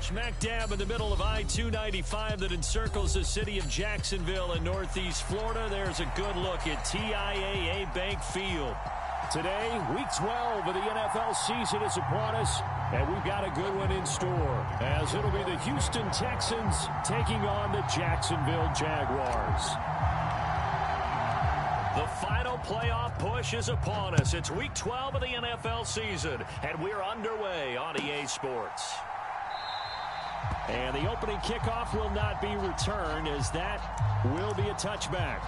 Smack dab in the middle of I-295 that encircles the city of Jacksonville in northeast Florida. There's a good look at TIAA Bank Field. Today, Week 12 of the NFL season is upon us, and we've got a good one in store, as it'll be the Houston Texans taking on the Jacksonville Jaguars. The final playoff push is upon us. It's Week 12 of the NFL season, and we're underway on EA Sports. And the opening kickoff will not be returned, as that will be a touchback.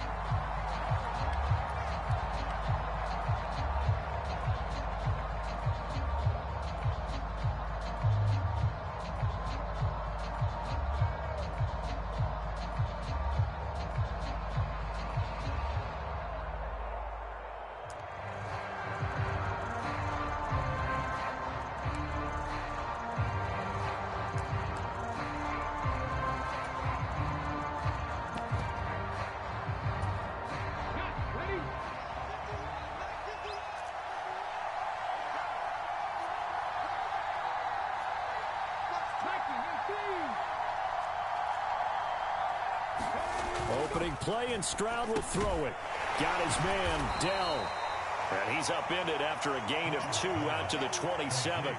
Opening play, and Stroud will throw it. Got his man, Dell. And he's upended after a gain of 2 out to the 27.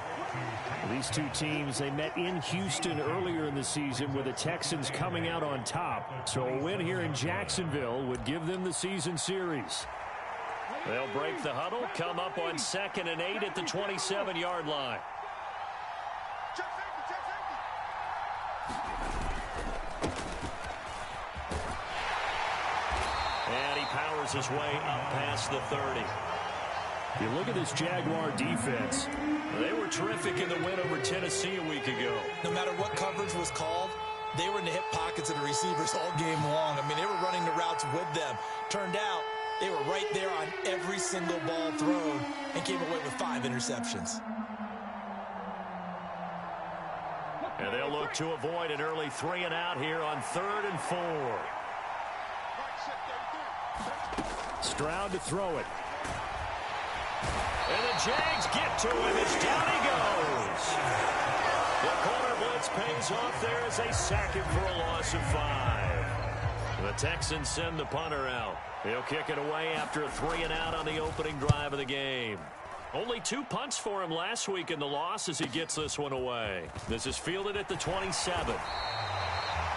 These two teams, they met in Houston earlier in the season with the Texans coming out on top. So a win here in Jacksonville would give them the season series. They'll break the huddle, come up on 2nd and 8 at the 27-yard line. Powers his way up past the 30. You look at this Jaguar defense. They were terrific in the win over Tennessee a week ago. No matter what coverage was called, they were in the hip pockets of the receivers all game long. I mean, they were running the routes with them. Turned out they were right there on every single ball thrown and came away with 5 interceptions. And they'll look to avoid an early 3 and out here on 3rd and 4. Stroud to throw it. And the Jags get to him as down he goes. The corner blitz pays off there as they sack him for a loss of 5. The Texans send the punter out. He'll kick it away after a 3 and out on the opening drive of the game. Only 2 punts for him last week in the loss as he gets this one away. This is fielded at the 27.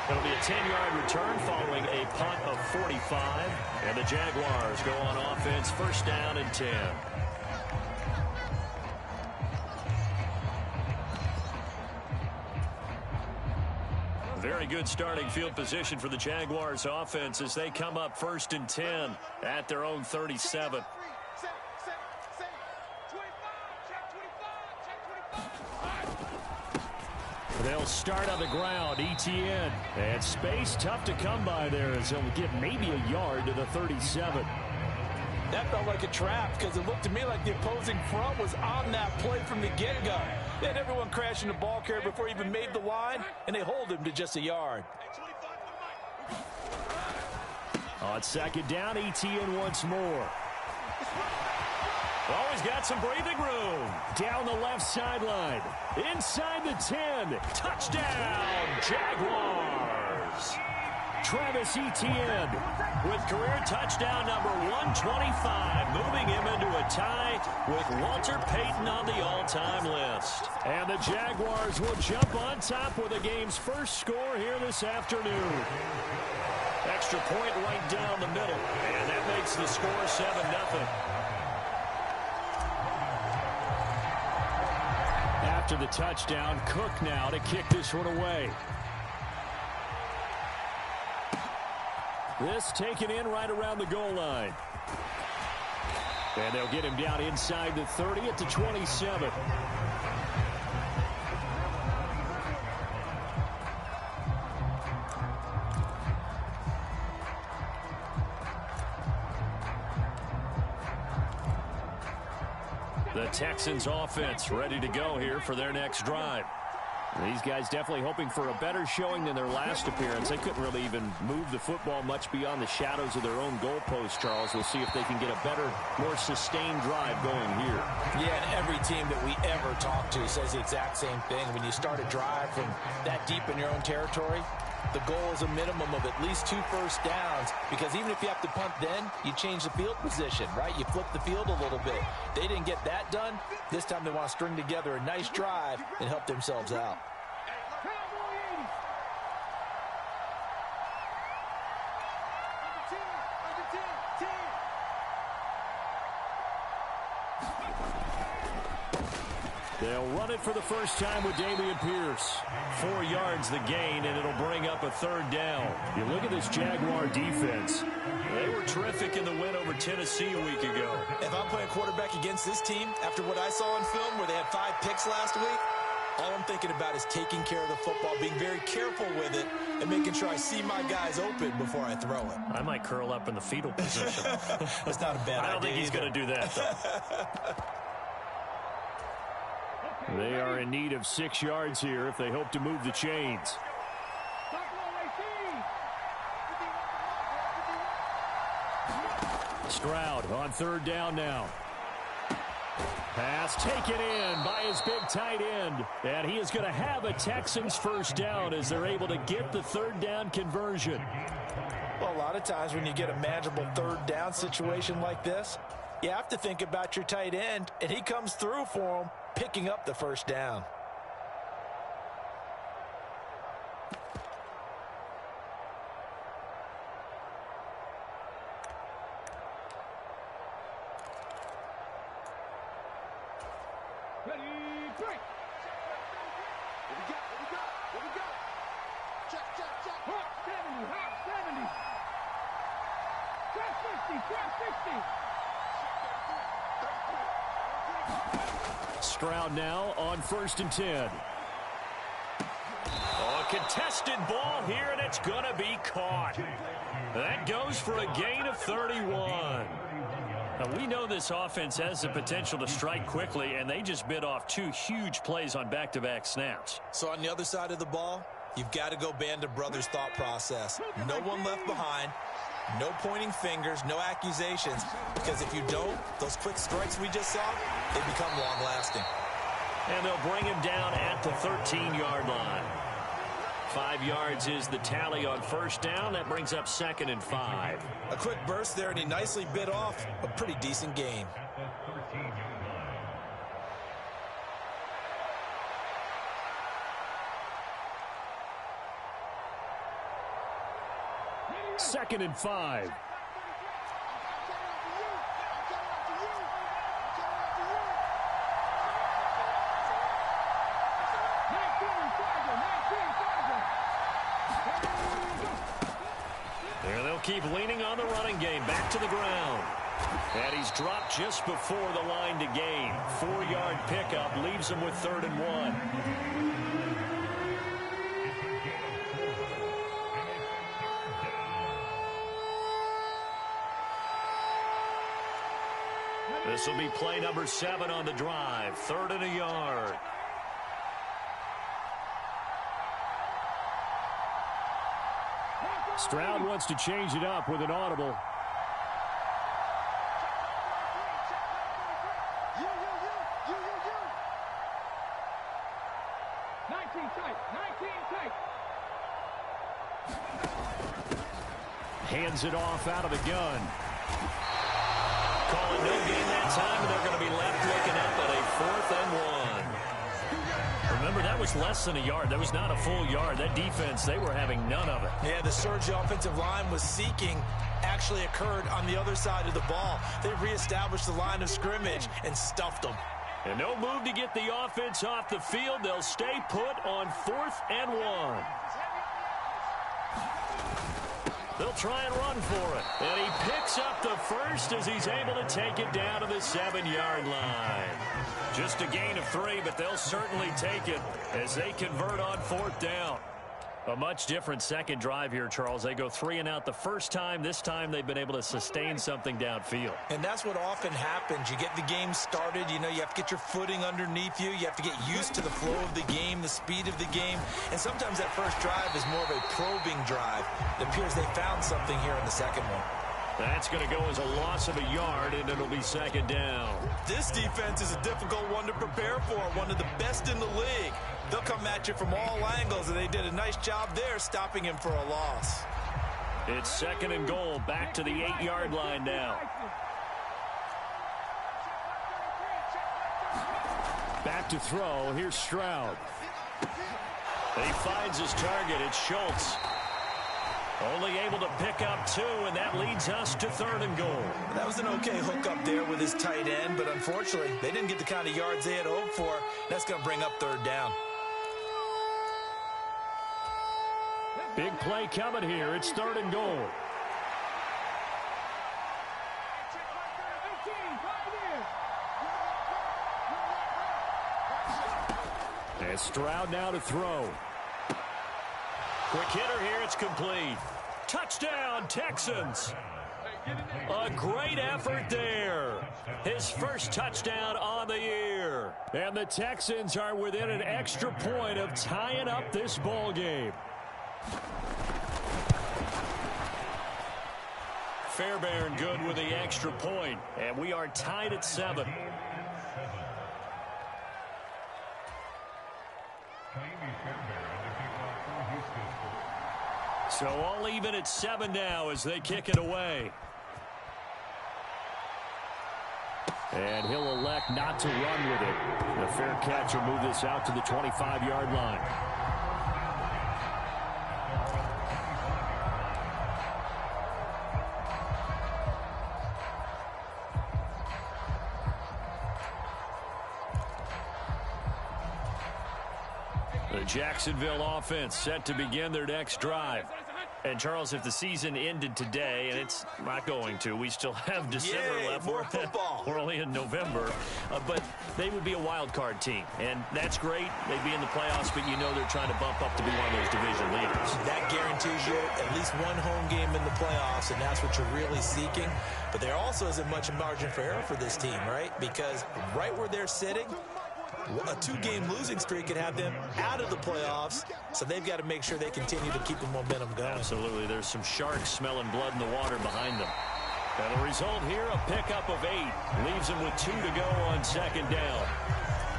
It'll be a 10-yard return following a punt of 45. And the Jaguars go on offense, 1st down and 10. Very good starting field position for the Jaguars offense as they come up 1st and 10 at their own 37. They'll start on the ground. Etienne. And space tough to come by there as he'll get maybe a yard to the 37. That felt like a trap because it looked to me like the opposing front was on that play from the get-go. They had everyone crashing the ball carrier before he even made the line, and they hold him to just a yard. On 2nd down, Etienne once more. Always got some breathing room. Down the left sideline. Inside the 10. Touchdown, Jaguars. Travis Etienne with career touchdown number 125, moving him into a tie with Walter Payton on the all-time list. And the Jaguars will jump on top with the game's first score here this afternoon. Extra point right down the middle, and that makes the score 7-0. After the touchdown, Cook now to kick this one away. This taken in right around the goal line. And they'll get him down inside the 30 at the 27. The Texans offense ready to go here for their next drive. These guys definitely hoping for a better showing than their last appearance. They couldn't really even move the football much beyond the shadows of their own goalpost, Charles. We'll see if they can get a better, more sustained drive going here. Yeah, and every team that we ever talk to says the exact same thing. When you start a drive from that deep in your own territory, the goal is a minimum of at least 2 first downs, because even if you have to punt then, you change the field position, right? You flip the field a little bit. They didn't get that done. This time they want to string together a nice drive and help themselves out. They'll run it for the first time with Dameon Pierce. 4 yards the gain, and it'll bring up a 3rd down. You look at this Jaguar defense. They were terrific in the win over Tennessee a week ago. If I'm playing quarterback against this team, after what I saw on film where they had 5 picks last week, all I'm thinking about is taking care of the football, being very careful with it, and making sure I see my guys open before I throw it. I might curl up in the fetal position. That's not a bad idea. I don't think he's going to do that, though. They are in need of 6 yards here if they hope to move the chains. Stroud on 3rd down now. Pass taken in by his big tight end. And he is going to have a Texans first down as they're able to get the 3rd down conversion. Well, a lot of times when you get a manageable 3rd down situation like this, you have to think about your tight end, and he comes through for him, picking up the first down. Ready, break. What we got? What we got? What we got? Check, check, check. Hot 70, hot 70. Trap 50, trap 50. Stroud now on 1st and 10. Oh, a contested ball here, and it's going to be caught. That goes for a gain of 31. Now, we know this offense has the potential to strike quickly, and they just bit off 2 huge plays on back-to-back snaps. So on the other side of the ball, you've got to go Band of Brothers thought process. No one left behind. No pointing fingers, no accusations, because if you don't, those quick strikes we just saw, they become long-lasting. And they'll bring him down at the 13-yard line. 5 yards is the tally on 1st down. That brings up 2nd and 5. A quick burst there, and he nicely bit off a pretty decent gain. Second and 5. There they'll keep leaning on the running game. Back to the ground. And he's dropped just before the line to gain. 4-yard pickup leaves him with 3rd and 1. This will be play number 7 on the drive. 3rd and a yard. Stroud wants to change it up with an audible. Hands it off out of the gun. Calling no gain that time, and they're going to be left looking up at a 4th and 1. Remember, that was less than a yard. That was not a full yard. That defense, they were having none of it. Yeah, the surge the offensive line was seeking actually occurred on the other side of the ball. They reestablished the line of scrimmage and stuffed them. And no move to get the offense off the field. They'll stay put on 4th and 1. They'll try and run for it. And he picks up the first as he's able to take it down to the 7-yard line. Just a gain of 3, but they'll certainly take it as they convert on 4th down. A much different second drive here, Charles. They go 3 and out the first time. This time they've been able to sustain something downfield. And that's what often happens. You get the game started. You know, you have to get your footing underneath you. You have to get used to the flow of the game, the speed of the game. And sometimes that first drive is more of a probing drive. It appears they found something here in the second one. That's going to go as a loss of a yard, and it'll be second down. This defense is a difficult one to prepare for, one of the best in the league. They'll come at you from all angles, and they did a nice job there stopping him for a loss. It's second and goal, back to the 8-yard line now. Back to throw. Here's Stroud. He finds his target. It's Schultz. Only able to pick up 2, and that leads us to third and goal. That was an okay hook up there with his tight end, but unfortunately, they didn't get the kind of yards they had hoped for. That's going to bring up third down. Big play coming here. It's third and goal. And Stroud now to throw. Quick hitter here. It's complete. Touchdown, Texans. A great effort there. His first touchdown on the year. And the Texans are within an extra point of tying up this ball game. Fairbairn good with the extra point. And we are tied at 7. So all even at 7 now as they kick it away. And he'll elect not to run with it. The fair catch will move this out to the 25-yard line. The Jacksonville offense set to begin their next drive. And, Charles, if the season ended today, and it's not going to, we still have December left. More football. We're only in November. But they would be a wild card team. And that's great. They'd be in the playoffs, but you know they're trying to bump up to be one of those division leaders. That guarantees you at least one home game in the playoffs, and that's what you're really seeking. But there also isn't much margin for error for this team, right? Because right where they're sitting, a 2-game losing streak could have them out of the playoffs, so they've got to make sure they continue to keep the momentum going. Absolutely. There's some sharks smelling blood in the water behind them. And the result here, a pickup of 8. Leaves them with 2 to go on second down.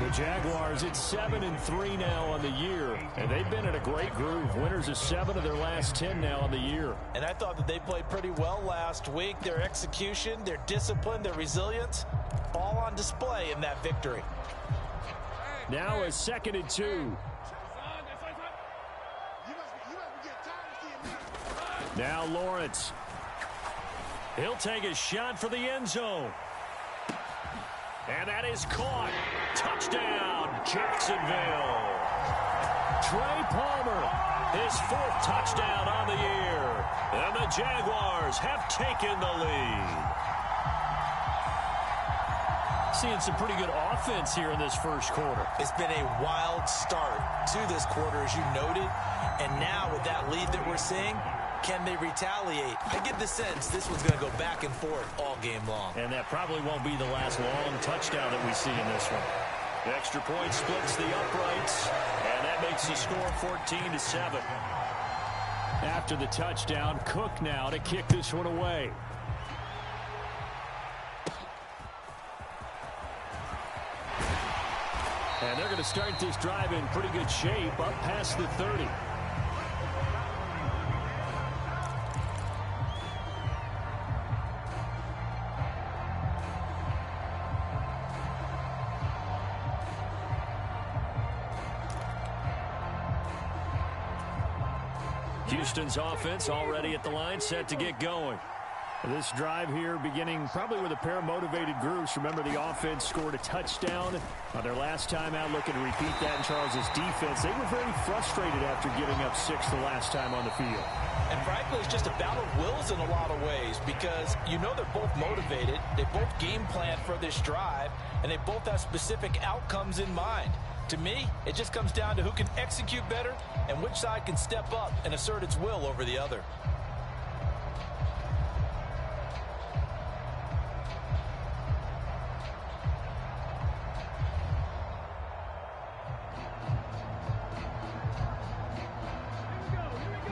The Jaguars, it's 7-3 now on the year, and they've been in a great groove. Winners of 7 of their last 10 now on the year. And I thought that they played pretty well last week. Their execution, their discipline, their resilience, all on display in that victory. Now a 2nd and 2. Now Lawrence. He'll take a shot for the end zone. And that is caught. Touchdown, Jacksonville. Trey Palmer, his 4th touchdown on the year. And the Jaguars have taken the lead. Seeing some pretty good offense here in this first quarter. It's been a wild start to this quarter, as you noted. And now with that lead that we're seeing, can they retaliate? I get the sense this one's going to go back and forth all game long. And that probably won't be the last long touchdown that we see in this one. The extra point splits the uprights, and that makes the score 14-7. After the touchdown, Cook now to kick this one away. And they're going to start this drive in pretty good shape, up past the 30. Houston's offense already at the line, set to get going. This drive here beginning probably with a pair of motivated groups. Remember, the offense scored a touchdown on their last time out. Looking to repeat that in Charles's defense. They were very frustrated after giving up 6 the last time on the field. And frankly, it's just a battle of wills in a lot of ways, because you know they're both motivated. They both game plan for this drive, and they both have specific outcomes in mind. To me, it just comes down to who can execute better and which side can step up and assert its will over the other.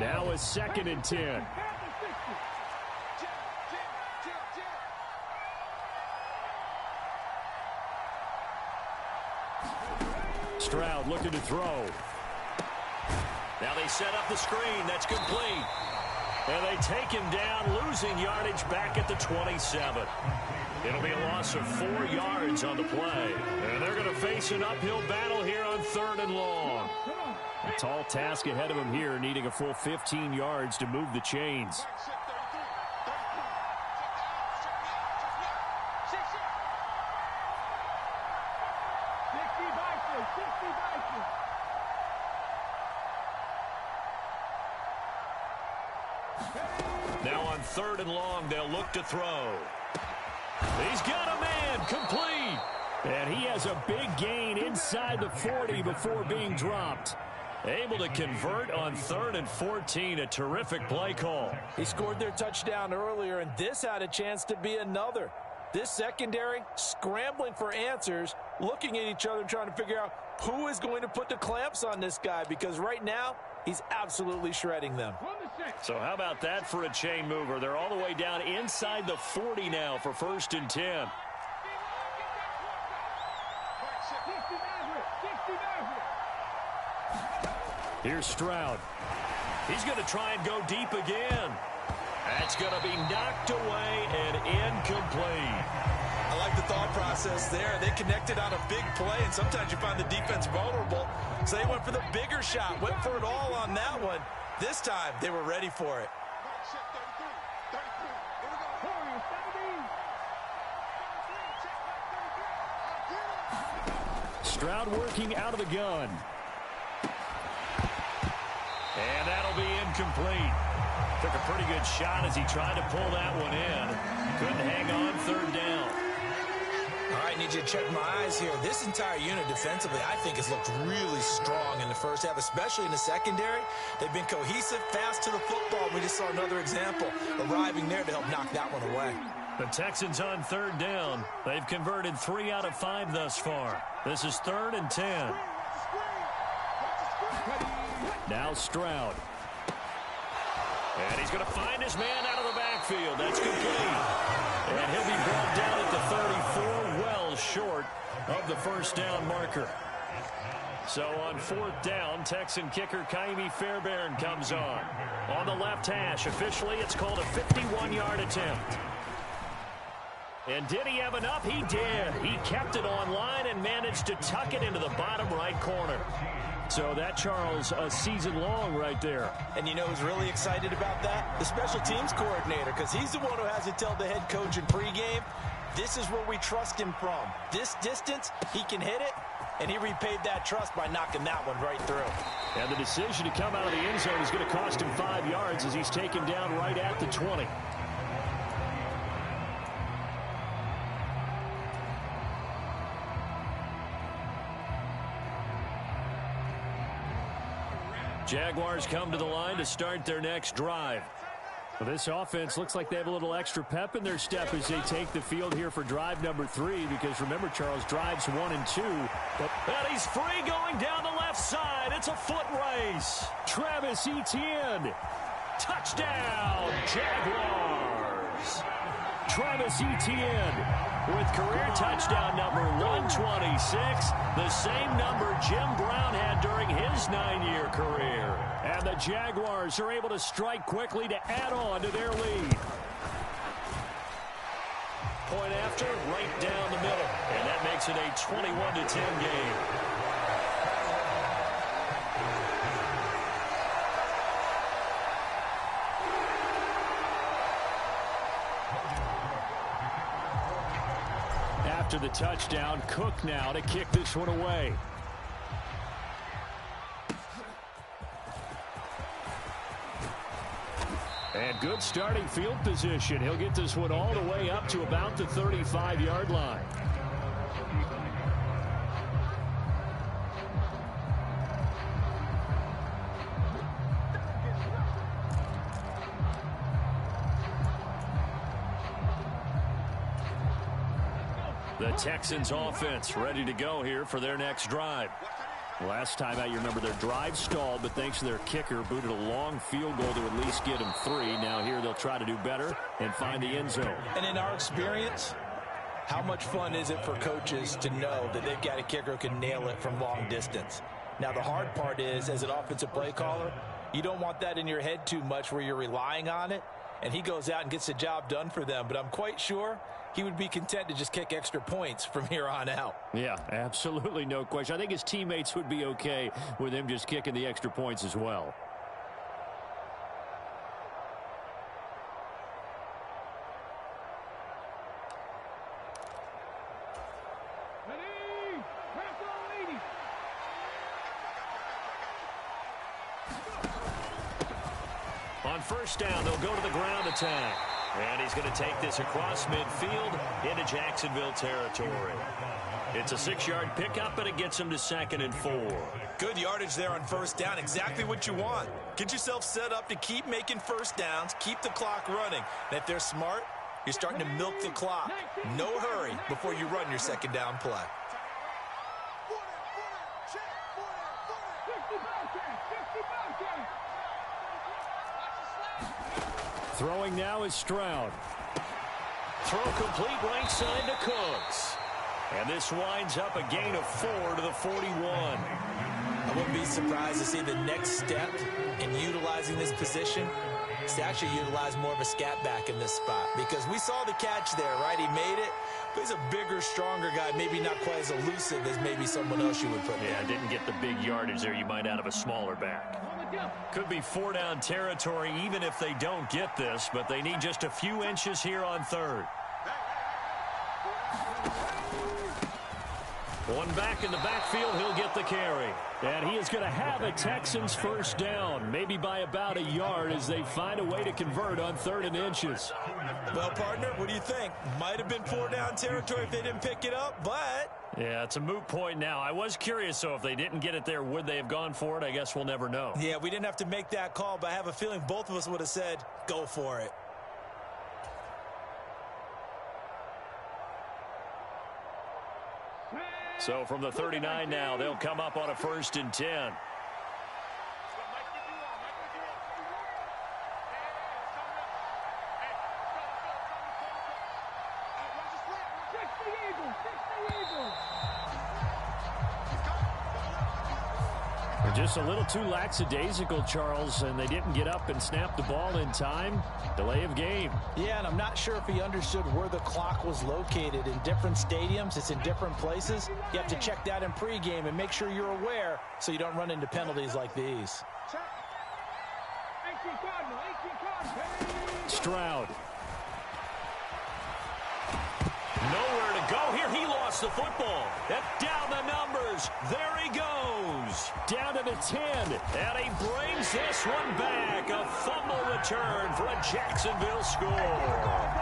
Now a 2nd and 10. Stroud looking to throw. Now they set up the screen. That's complete. And they take him down, losing yardage back at the 27. It'll be a loss of 4 yards on the play. And they're going to face an uphill battle here on 3rd and long. A tall task ahead of him here, needing a full 15 yards to move the chains. Now on 3rd and long, they'll look to throw. He's got a man, complete. And he has a big gain inside the 40 before being dropped. Able to convert on 3rd and 14, a terrific play call. He scored their touchdown earlier, and this had a chance to be another. This secondary scrambling for answers, looking at each other, trying to figure out who is going to put the clamps on this guy, because right now he's absolutely shredding them. So how about that for a chain mover? They're all the way down inside the 40 now for 1st and 10. Here's Stroud. He's going to try and go deep again. That's going to be knocked away and incomplete. I like the thought process there. They connected on a big play, and sometimes you find the defense vulnerable. So they went for the bigger shot, went for it all on that one. This time, they were ready for it. Stroud working out of the gun. And that'll be incomplete. Took a pretty good shot as he tried to pull that one in. Couldn't hang on 3rd down. All right, need you to check my eyes here. This entire unit defensively, I think, has looked really strong in the first half, especially in the secondary. They've been cohesive, fast to the football. We just saw another example arriving there to help knock that one away. The Texans on 3rd down. They've converted 3 out of 5 thus far. This is 3rd and 10. Now Stroud. And he's going to find his man out of the backfield. That's complete. And he'll be brought down at the 34, well short of the 1st down marker. So on 4th down, Texan kicker Ka'imi Fairbairn comes on. On the left hash, officially it's called a 51-yard attempt. And did he have enough? He did. He kept it on line and managed to tuck it into the bottom right corner. So that, Charles, a season long right there. And you know who's really excited about that? The special teams coordinator, because he's the one who has to tell the head coach in pregame, this is where we trust him from. This distance, he can hit it, and he repaid that trust by knocking that one right through. And the decision to come out of the end zone is going to cost him 5 yards as he's taken down right at the 20. Jaguars come to the line to start their next drive. Well, this offense looks like they have a little extra pep in their step as they take the field here for drive number 3, because remember, Charles, drives 1 and 2. And he's free going down the left side. It's a foot race. Travis Etienne. Touchdown, Jaguars. Travis Etienne with career touchdown number 126, the same number Jim Brown had during his 9-year career. And the Jaguars are able to strike quickly to add on to their lead. Point after, right down the middle. And that makes it a 21-10 game. After the touchdown, Cook now to kick this one away. And good starting field position. He'll get this one all the way up to about the 35-yard line. The Texans offense ready to go here for their next drive. Last time out, you remember their drive stalled, but thanks to their kicker, booted a long field goal to at least get them 3. Now here they'll try to do better and find the end zone. And in our experience, how much fun is it for coaches to know that they've got a kicker who can nail it from long distance? Now the hard part is, as an offensive play caller, you don't want that in your head too much where you're relying on it, and he goes out and gets the job done for them. But I'm quite sure he would be content to just kick extra points from here on out. Yeah, absolutely no question. I think his teammates would be okay with him just kicking the extra points as well. Ready? Press on, ladies. On first down, they'll go to the ground attack. And he's going to take this across midfield into Jacksonville territory. It's a 6-yard pickup, and it gets him to 2nd and 4. Good yardage there on first down. Exactly what you want. Get yourself set up to keep making first downs, keep the clock running. And if they're smart, you're starting to milk the clock. No hurry before you run your second down play. Throwing now is Stroud. Throw complete right side to Cooks. And this winds up a gain of 4 to the 41. I wouldn't be surprised to see the next step in utilizing this position is to actually utilize more of a scat back in this spot. Because we saw the catch there, right? He made it. But he's a bigger, stronger guy. Maybe not quite as elusive as maybe someone else you would put there. Yeah, didn't get the big yardage there you might out of a smaller back. Could be 4-down territory even if they don't get this, but they need just a few inches here on 3rd. One back in the backfield, he'll get the carry. And he is going to have a Texans first down, maybe by about a yard as they find a way to convert on 3rd and inches. Well, partner, what do you think? Might have been 4-down territory if they didn't pick it up, but... Yeah, it's a moot point now. I was curious, so if they didn't get it there, would they have gone for it? I guess we'll never know. Yeah, we didn't have to make that call, but I have a feeling both of us would have said, go for it. So from the 39 now, they'll come up on a 1st and 10. Just a little too lackadaisical, Charles, and they didn't get up and snap the ball in time. Delay of game. Yeah, and I'm not sure if he understood where the clock was located. In different stadiums, it's in different places. You have to check that in pregame and make sure you're aware so you don't run into penalties like these. Stroud. Nowhere to go here. He lost the football. And down the numbers. There he goes. Down to the 10. And he brings this one back. A fumble return for a Jacksonville score.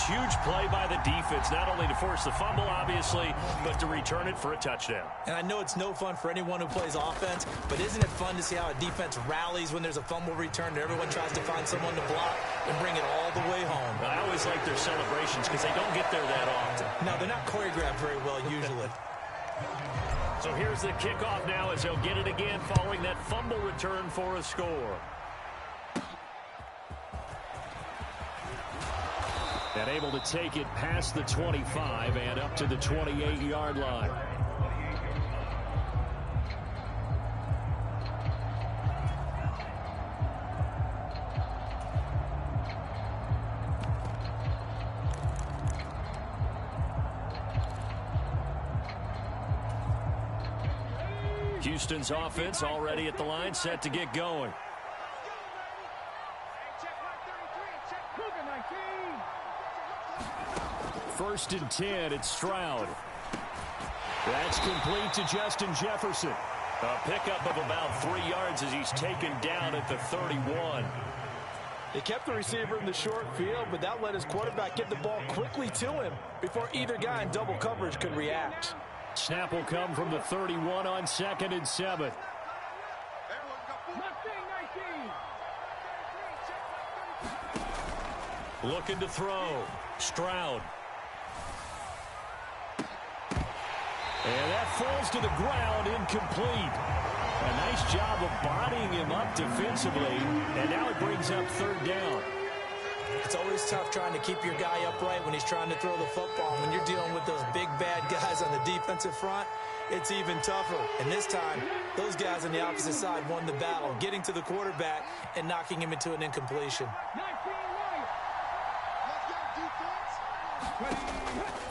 Huge play by the defense, not only to force the fumble, obviously, but to return it for a touchdown. And I know it's no fun for anyone who plays offense, but isn't it fun to see how a defense rallies when there's a fumble return and everyone tries to find someone to block and bring it all the way home? I always like their celebrations because they don't get there that often. No, they're not choreographed very well usually. So here's the kickoff now as they'll get it again following that fumble return for a score. And able to take it past the 25 and up to the 28-yard line. Houston's offense already at the line, set to get going. First and 10, it's Stroud. That's complete to Justin Jefferson. A pickup of about 3 yards as he's taken down at the 31. They kept the receiver in the short field, but that let his quarterback get the ball quickly to him before either guy in double coverage could react. Snap will come from the 31 on 2nd and 7. Looking to throw. Stroud. And that falls to the ground, incomplete. A nice job of bodying him up defensively, and now it brings up third down. It's always tough trying to keep your guy upright when he's trying to throw the football. When you're dealing with those big, bad guys on the defensive front, it's even tougher. And this time, those guys on the opposite side won the battle, getting to the quarterback and knocking him into an incompletion.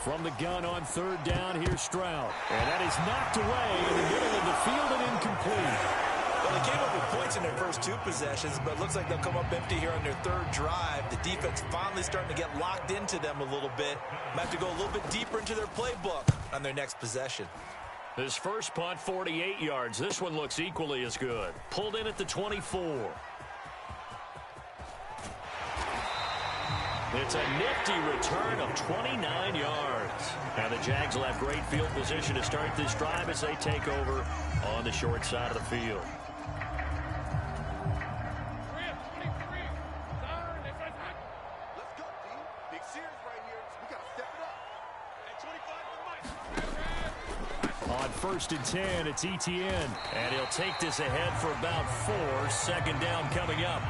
From the gun on third down, here's Stroud. And that is knocked away in the middle of the field and incomplete. Well, they came up with points in their first two possessions, but it looks like they'll come up empty here on their third drive. The defense finally starting to get locked into them a little bit. Might have to go a little bit deeper into their playbook on their next possession. This first punt, 48 yards. This one looks equally as good. Pulled in at the 24. It's a nifty return of 29 yards. Now the Jags will have great field position to start this drive as they take over on the short side of the field. On 1st and 10, it's Etienne. And he'll take this ahead for about 4. Second down coming up.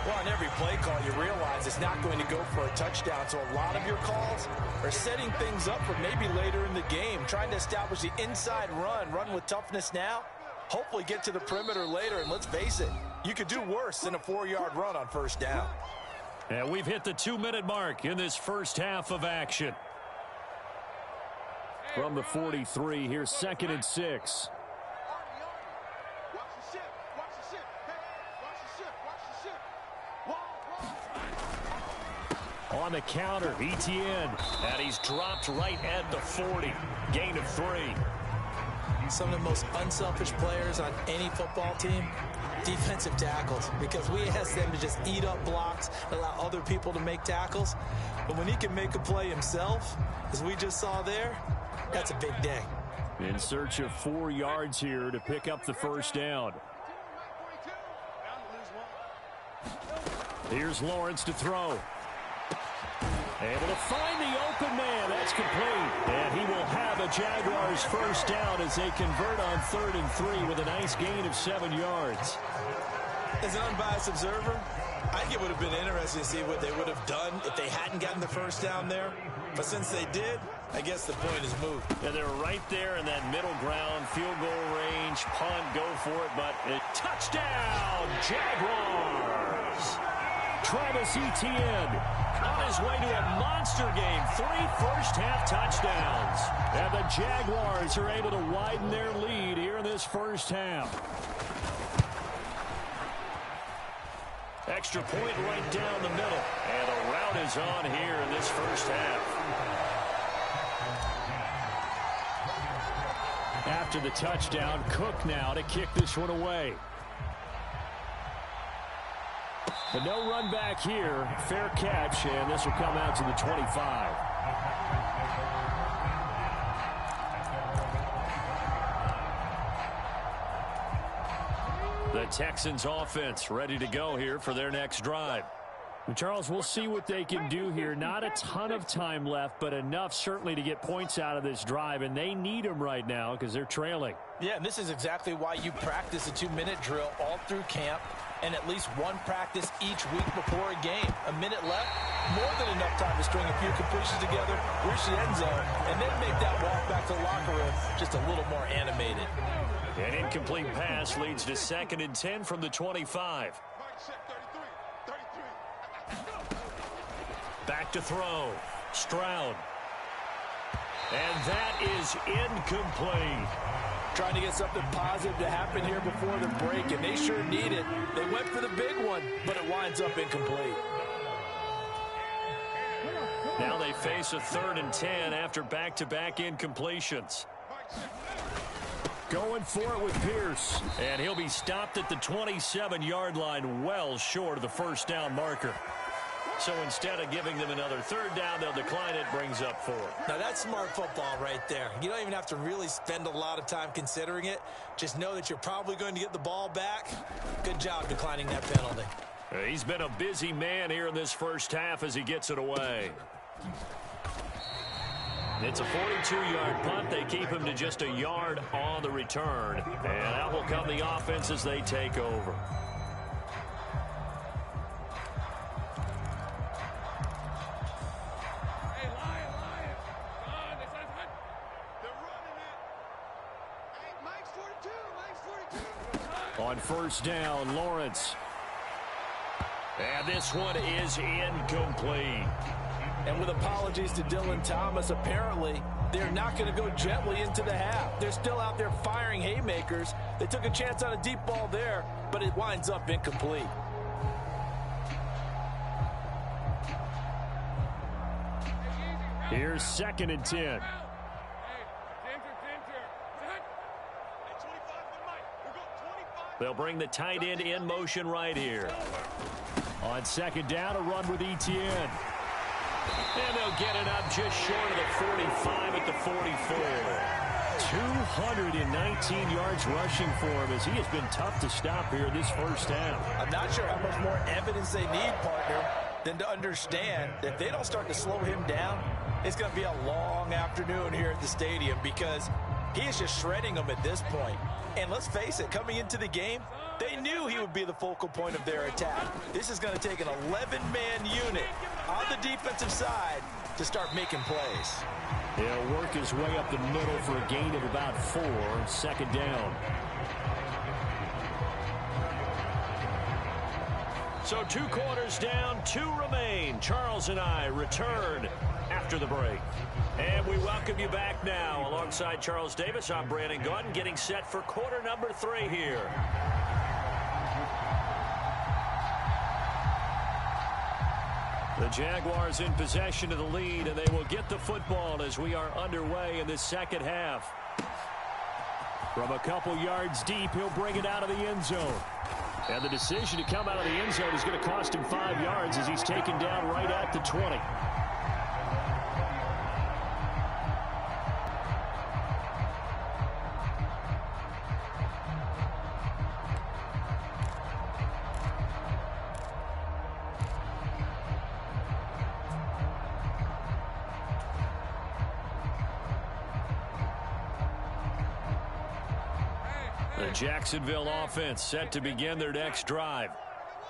Well, on every play call, you realize it's not going to go for a touchdown. So a lot of your calls are setting things up for maybe later in the game, trying to establish the inside run with toughness now, hopefully get to the perimeter later. And let's face it, you could do worse than a 4-yard run on first down. And we've hit the 2-minute mark in this first half of action. From the 43, here's 2nd and 6. On the counter, Etienne, and he's dropped right at the 40. Gain of 3. Some of the most unselfish players on any football team, defensive tackles, because we ask them to just eat up blocks, allow other people to make tackles. But when he can make a play himself, as we just saw there, that's a big day. In search of 4 yards here to pick up the first down. Here's Lawrence to throw. Able to find the open man. That's complete. And he will have a Jaguars first down as they convert on 3rd and 3 with a nice gain of 7 yards. As an unbiased observer, I think it would have been interesting to see what they would have done if they hadn't gotten the first down there. But since they did, I guess the point is moved. And they're right there in that middle ground, field goal range, punt, go for it, but a touchdown, Jaguars! Travis Etienne on his way to a monster game. 3 first-half touchdowns. And the Jaguars are able to widen their lead here in this first half. Extra point right down the middle. And the route is on here in this first half. After the touchdown, Cook now to kick this one away. The no run back here, fair catch, and this will come out to the 25. The Texans offense ready to go here for their next drive. Charles, we'll see what they can do here. Not a ton of time left, but enough certainly to get points out of this drive, and they need them right now because they're trailing. Yeah, and this is exactly why you practice a 2-minute drill all through camp and at least one practice each week before a game. A minute left, more than enough time to string a few completions together, reach the end zone, and then make that walk back to the locker room just a little more animated. An incomplete pass leads to 2nd and 10 from the 25. Back to throw. Stroud. And that is incomplete. Trying to get something positive to happen here before the break, and they sure need it. They went for the big one, but it winds up incomplete. Now they face a 3rd and 10 after back-to-back incompletions. Going for it with Pierce. And he'll be stopped at the 27-yard line, well short of the first down marker. So instead of giving them another 3rd down, they'll decline it, brings up 4. Now that's smart football right there. You don't even have to really spend a lot of time considering it. Just know that you're probably going to get the ball back. Good job declining that penalty. He's been a busy man here in this first half as he gets it away. It's a 42-yard punt. They keep him to just a yard on the return. And out will come the offense as they take over. Hey, Lion. They're running it. Hey, Mike's 42. On first down, Lawrence. And this one is incomplete. And with apologies to Dylan Thomas, apparently they're not going to go gently into the half. They're still out there firing haymakers. They took a chance on a deep ball there, but it winds up incomplete. Here's 2nd and 10. They'll bring the tight end in motion right here. On 2nd down, a run with Etienne. And they'll get it up just short of the 45 at the 44. 219 yards rushing for him as he has been tough to stop here this first half. I'm not sure how much more evidence they need, partner, than to understand that if they don't start to slow him down, it's going to be a long afternoon here at the stadium because he is just shredding them at this point. And let's face it, coming into the game, they knew he would be the focal point of their attack. This is going to take an 11-man unit on the defensive side to start making plays. He'll work his way up the middle for a gain of about 4. 2nd down. So 2 quarters down, 2 remain. Charles and I return after the break. And we welcome you back now. Alongside Charles Davis, I'm Brandon Gaudin, getting set for quarter number 3 here. The Jaguars in possession of the lead, and they will get the football as we are underway in this second half. From a couple yards deep, he'll bring it out of the end zone. And the decision to come out of the end zone is going to cost him 5 yards as he's taken down right at the 20. The Jacksonville offense set to begin their next drive.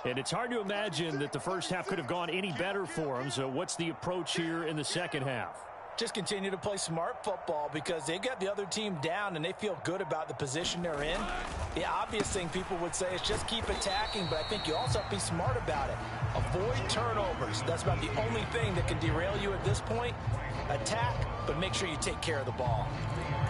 And it's hard to imagine that the first half could have gone any better for them. So what's the approach here in the second half? Just continue to play smart football because they got the other team down and they feel good about the position they're in. The obvious thing people would say is just keep attacking, but I think you also have to be smart about it. Avoid turnovers. That's about the only thing that can derail you at this point. Attack, but make sure you take care of the ball.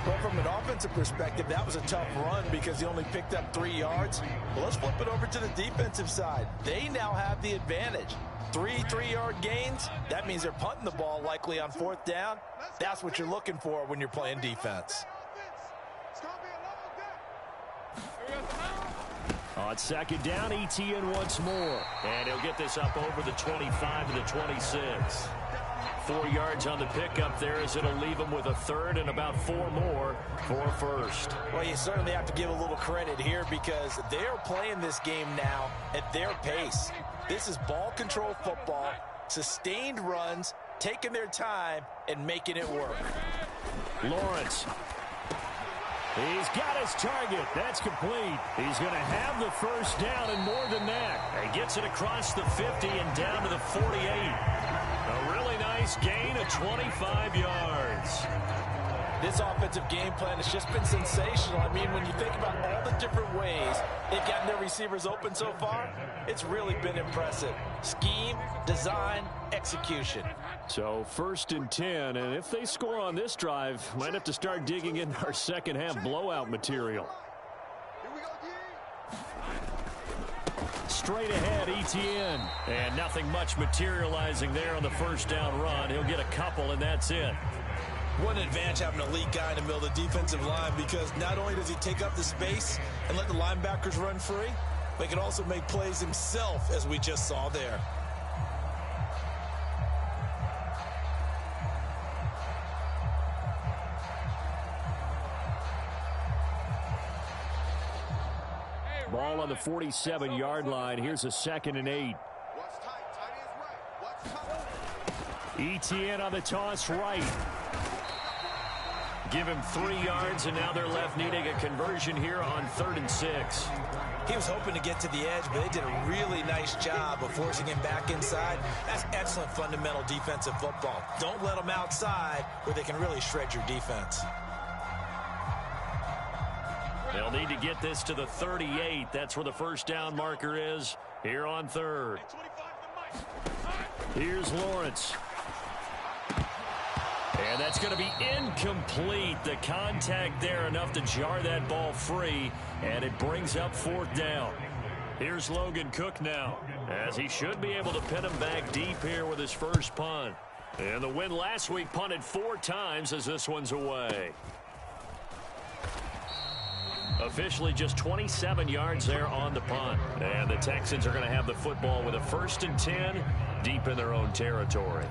Well, from an offensive perspective, that was a tough run because he only picked up 3 yards. Well, let's flip it over to the defensive side. They now have the advantage. 3 3-yard gains, that means they're punting the ball likely on 4th down. That's what you're looking for when you're playing defense. On 2nd down, Etienne once more. And he'll get this up over the 25 to the 26. 4 yards on the pickup there as it'll leave him with a 3rd and about 4 more for a first. Well, you certainly have to give a little credit here because they're playing this game now at their pace. This is ball control football, sustained runs, taking their time, and making it work. Lawrence. He's got his target. That's complete. He's going to have the first down and more than that. He gets it across the 50 and down to the 48. A really nice gain of 25 yards. This offensive game plan has just been sensational. I mean, when you think about all the different ways they've gotten their receivers open so far, it's really been impressive. Scheme, design, execution. So 1st and 10, and if they score on this drive, might have to start digging in our second half blowout material. Straight ahead, Etienne. And nothing much materializing there on the first down run. He'll get a couple, and that's it. What an advantage having an elite guy in the middle of the defensive line because not only does he take up the space and let the linebackers run free, but he can also make plays himself, as we just saw there. Hey, Ball on the 47-yard line. Here's a 2nd and 8. Etienne on the toss right. Give him 3 yards, and now they're left needing a conversion here on 3rd and 6. He was hoping to get to the edge, but they did a really nice job of forcing him back inside. That's excellent fundamental defensive football. Don't let them outside where they can really shred your defense. They'll need to get this to the 38. That's where the first down marker is here on 3rd. Here's Lawrence. And that's going to be incomplete. The contact there enough to jar that ball free, and it brings up 4th down. Here's Logan Cook now, as he should be able to pin him back deep here with his first punt. And the win last week punted 4 times as this one's away. Officially just 27 yards there on the punt. And the Texans are going to have the football with a 1st and 10 deep in their own territory.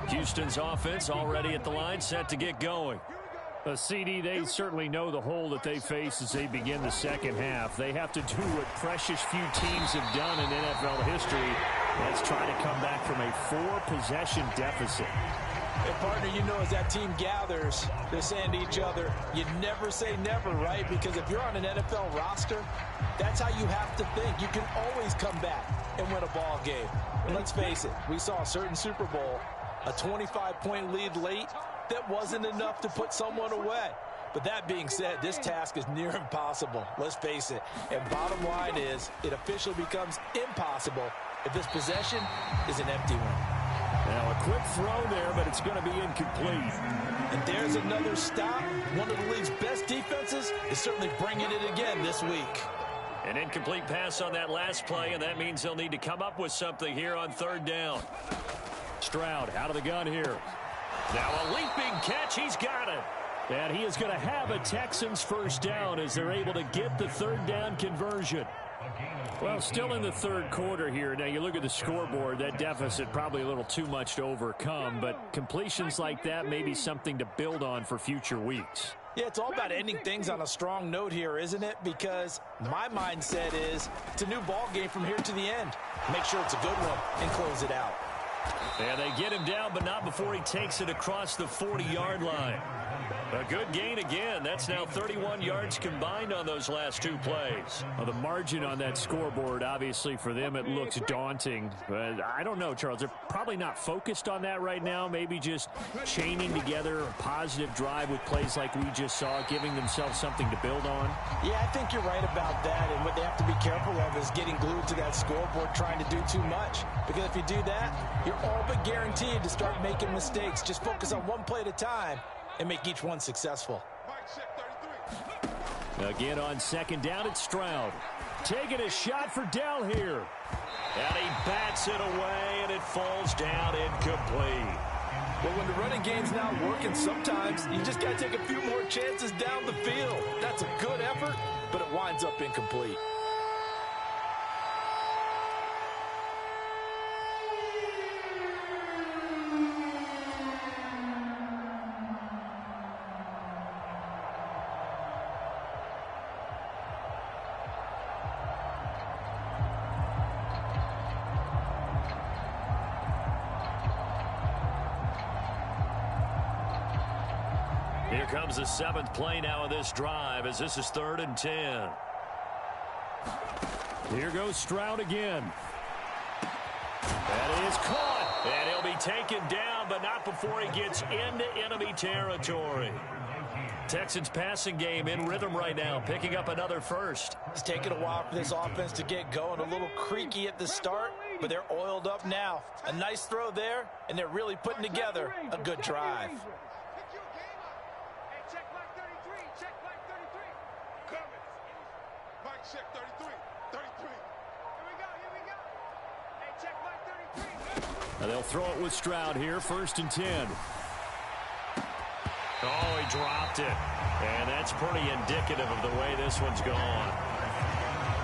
Houston's offense already at the line, set to get going. CD, they certainly know the hole that they face as they begin the second half. They have to do what precious few teams have done in NFL history. That's try to come back from a 4-possession deficit. And partner, you know, as that team gathers, they're saying to each other, you never say never, right? Because if you're on an NFL roster, that's how you have to think. You can always come back and win a ball game. And let's face it, we saw a certain Super Bowl, a 25-point lead late, that wasn't enough to put someone away. But that being said, this task is near impossible. Let's face it. And bottom line is, it officially becomes impossible if this possession is an empty one. Now a quick throw there, but it's going to be incomplete. And there's another stop. One of the league's best defenses is certainly bringing it again this week. An incomplete pass on that last play, and that means they'll need to come up with something here on 3rd down. Stroud out of the gun here. Now a leaping catch. He's got it. And he is going to have a Texans first down as they're able to get the 3rd down conversion. Well, still in the 3rd quarter here. Now, you look at the scoreboard, that deficit probably a little too much to overcome, but completions like that may be something to build on for future weeks. Yeah, it's all about ending things on a strong note here, isn't it? Because my mindset is it's a new ball game from here to the end. Make sure it's a good one and close it out. And they get him down, but not before he takes it across the 40-yard line. A good gain again. That's now 31 yards combined on those last 2 plays. Well, the margin on that scoreboard, obviously for them, it looks daunting. But I don't know, Charles. They're probably not focused on that right now. Maybe just chaining together a positive drive with plays like we just saw, giving themselves something to build on. Yeah, I think you're right about that. And what they have to be careful of is getting glued to that scoreboard, trying to do too much. Because if you do that, you're all but guaranteed to start making mistakes. Just focus on one play at a time and make each one successful. Again on 2nd down, it's Stroud. Taking a shot for Dell here. And he bats it away, and it falls down incomplete. Well, when the running game's not working, sometimes you just got to take a few more chances down the field. That's a good effort, but it winds up incomplete. Here comes the 7th play now of this drive as this is 3rd and 10. Here goes Stroud again. That is caught. And he'll be taken down, but not before he gets into enemy territory. Texans passing game in rhythm right now, picking up another first. It's taken a while for this offense to get going. A little creaky at the start, but they're oiled up now. A nice throw there, and they're really putting together a good drive. And they'll throw it with Stroud here, 1st and 10. Oh, he dropped it. And that's pretty indicative of the way this one's gone.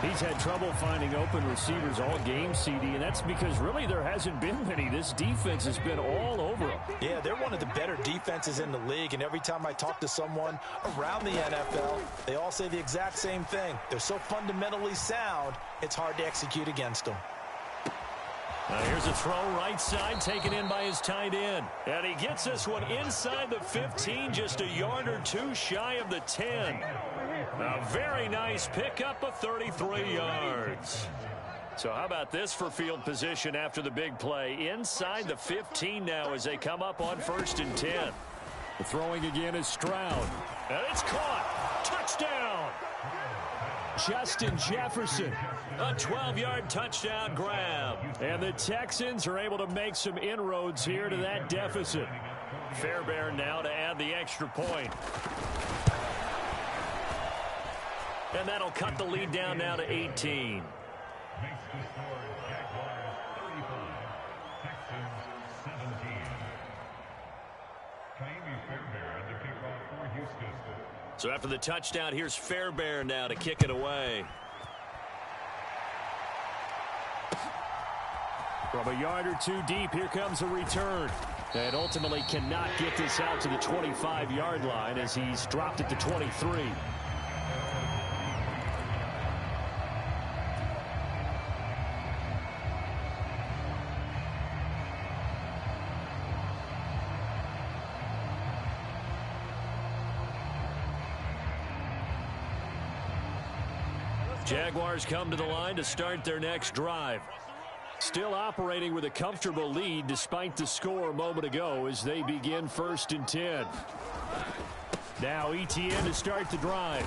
He's had trouble finding open receivers all game, CD, and that's because really there hasn't been many. This defense has been all over him. Yeah, they're one of the better defenses in the league, and every time I talk to someone around the NFL, they all say the exact same thing. They're so fundamentally sound, it's hard to execute against them. Here's a throw right side taken in by his tight end. And he gets this one inside the 15, just a yard or two shy of the 10. A very nice pickup of 33 yards. So how about this for field position after the big play? Inside the 15 now as they come up on 1st and 10. The throwing again is Stroud. And it's caught. Touchdown. Justin Jefferson. A 12-yard touchdown grab. And the Texans are able to make some inroads here to that deficit. Fairbairn now to add the extra point. And that'll cut the lead down now to 18. So after the touchdown, here's Fairbairn now to kick it away. From a yard or two deep, here comes a return. And ultimately cannot get this out to the 25-yard line as he's dropped it to 23. Jaguars come to the line to start their next drive. Still operating with a comfortable lead despite the score a moment ago as they begin 1st and 10. Now Etienne to start the drive.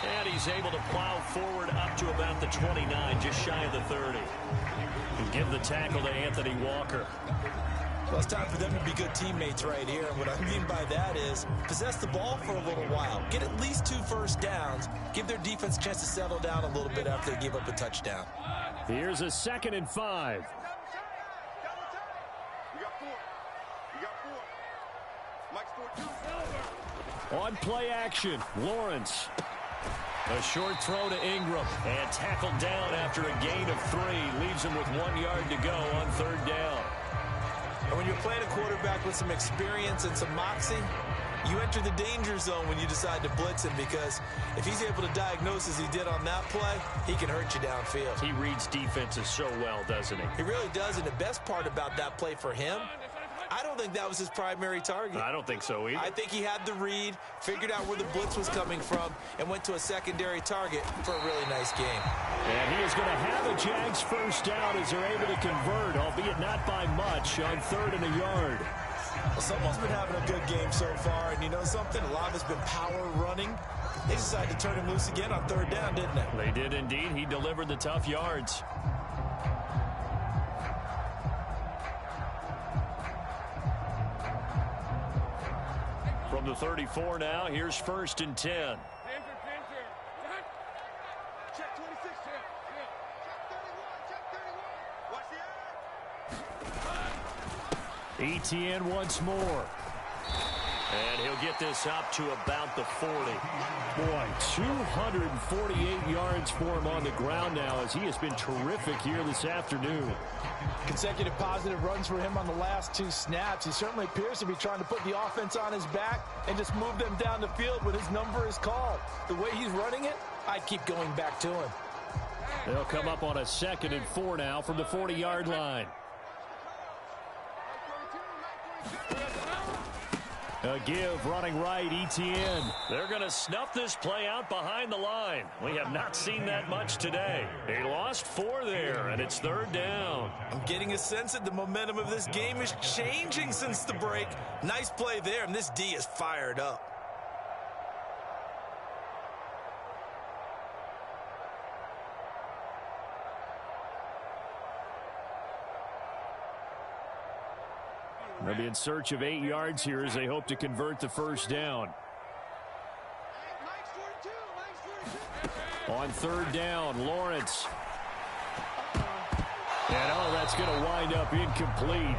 And he's able to plow forward up to about the 29, just shy of the 30. And give the tackle to Anthony Walker. Well, it's time for them to be good teammates right here. And what I mean by that is possess the ball for a little while. Get at least 2 first downs. Give their defense a chance to settle down a little bit after they give up a touchdown. Here's a 2nd and 5. On play action, Lawrence. A short throw to Ingram. And tackled down after a gain of 3. Leaves him with 1 yard to go on 3rd down. And when you're playing a quarterback with some experience and some moxie, you enter the danger zone when you decide to blitz him, because if he's able to diagnose as he did on that play, he can hurt you downfield. He reads defenses so well, doesn't he? He really does, and the best part about that play for him, I don't think that was his primary target. I don't think so either. I think he had the read, figured out where the blitz was coming from, and went to a secondary target for a really nice game. And he is going to have a Jags first down as they're able to convert, albeit not by much, on 3rd and a yard. Well, someone's been having a good game so far, and you know something? A lot of it's been power running. They decided to turn him loose again on 3rd down, didn't they? They did indeed. He delivered the tough yards. From the 34 now, here's 1st and 10. Check 26, check 31, check 31. Watch the Etienne once more. And he'll get this up to about the 40. Boy, 248 yards for him on the ground now as he has been terrific here this afternoon. Consecutive positive runs for him on the last 2 snaps. He certainly appears to be trying to put the offense on his back and just move them down the field when his number is called. The way he's running it, I'd keep going back to him. They'll come up on a 2nd and 4 now from the 40-yard line. A give running right, Etienne. They're going to snuff this play out behind the line. We have not seen that much today. They lost 4 there, and it's 3rd down. I'm getting a sense that the momentum of this game is changing since the break. Nice play there, and this D is fired up. They'll be in search of 8 yards here as they hope to convert the first down. On 3rd down, Lawrence. And that's going to wind up incomplete.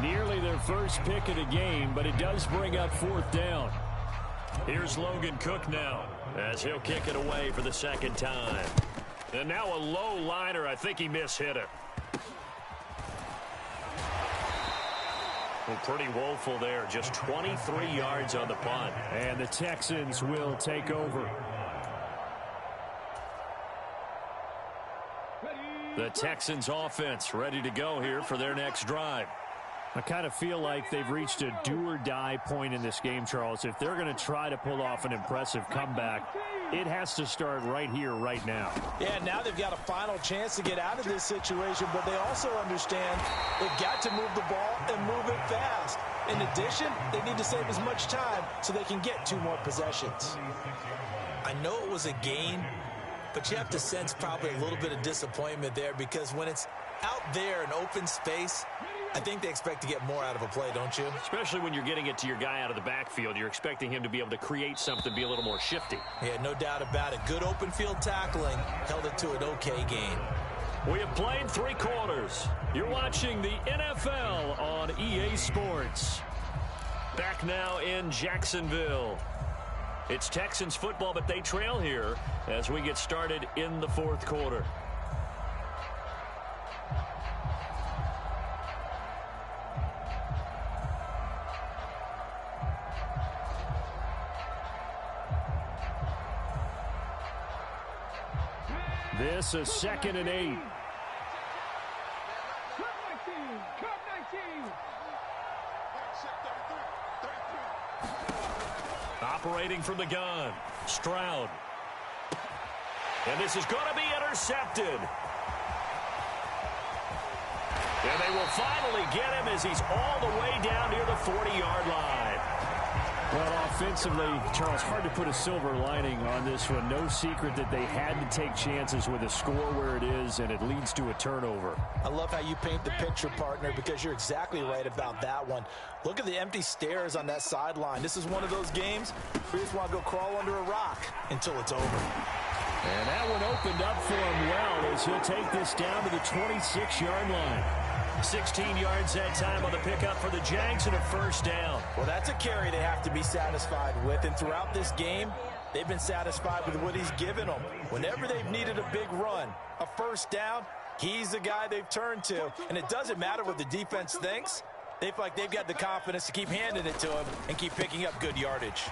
Nearly their first pick of the game, but it does bring up 4th down. Here's Logan Cook now as he'll kick it away for the 2nd time. And now a low liner. I think he mishit it. Well, pretty woeful there. Just 23 yards on the punt. And the Texans will take over. The Texans offense ready to go here for their next drive. I kind of feel like they've reached a do-or-die point in this game, Charles. If they're going to try to pull off an impressive comeback, it has to start right here, right now. Yeah, now they've got a final chance to get out of this situation, but they also understand they've got to move the ball and move it fast. In addition, they need to save as much time so they can get 2 more possessions. I know it was a gain, but you have to sense probably a little bit of disappointment there, because when it's out there in open space, I think they expect to get more out of a play, don't you? Especially when you're getting it to your guy out of the backfield. You're expecting him to be able to create something, be a little more shifty. Yeah, no doubt about it. Good open field tackling held it to an okay gain. We have played 3 quarters. You're watching the NFL on EA Sports. Back now in Jacksonville. It's Texans football, but they trail here as we get started in the 4th quarter. This is 2nd and 8. Operating from the gun, Stroud. And this is going to be intercepted. And they will finally get him as he's all the way down near the 40-yard line. Well, offensively, Charles, hard to put a silver lining on this one. No secret that they had to take chances with a score where it is, and it leads to a turnover. I love how you paint the picture, partner, because you're exactly right about that one. Look at the empty stares on that sideline. This is one of those games where you just want to go crawl under a rock until it's over. And that one opened up for him well as he'll take this down to the 26-yard line. 16 yards that time on the pickup for the Jags and a 1st down. Well, that's a carry they have to be satisfied with. And throughout this game, they've been satisfied with what he's given them. Whenever they've needed a big run, a 1st down, he's the guy they've turned to. And it doesn't matter what the defense thinks. They feel like they've got the confidence to keep handing it to him and keep picking up good yardage.